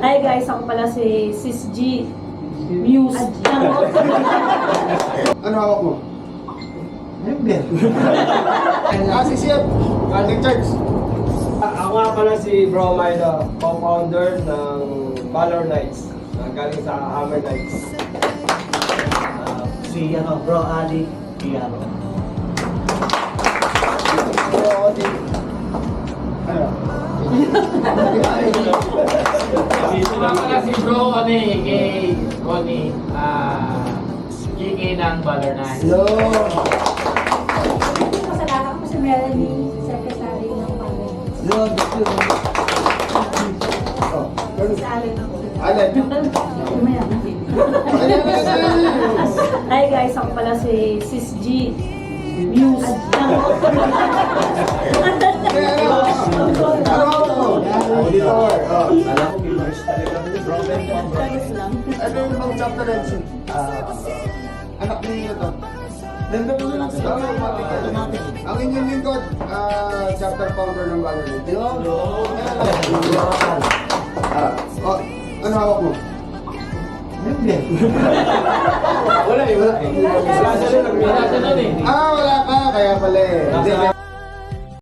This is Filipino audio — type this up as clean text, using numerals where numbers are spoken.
Hi guys, ako pala si Sis G. Muse. Ano hawak mo? Member. Si Siep, Calvin Church. Ako nga pala si Bro Milo, co-founder ng Valor Knights, galing sa Hammer Knights. Si Bro Ali Piano. Ano? Ako pala si Bro kay Connie, GK ng Valor Knights. Hello. Pasalamat ko si Melanie, secretary ng Palace. Hello. Si Allen ako. Allen. Umaya na. Hi guys, ako pala si Sis G. Muse. Auditor. Alam ko, viewers talaga. Problem po, bro. Ano yung bang chapter natin? Anak niyo to. Member mo lang sa Automatic. Ang inyong lingkod, chapter founder ng Valor Knights. Ano hawak mo? Member. Wala eh. Wala siya nun eh. Wala ka, kaya pala eh. Hindi,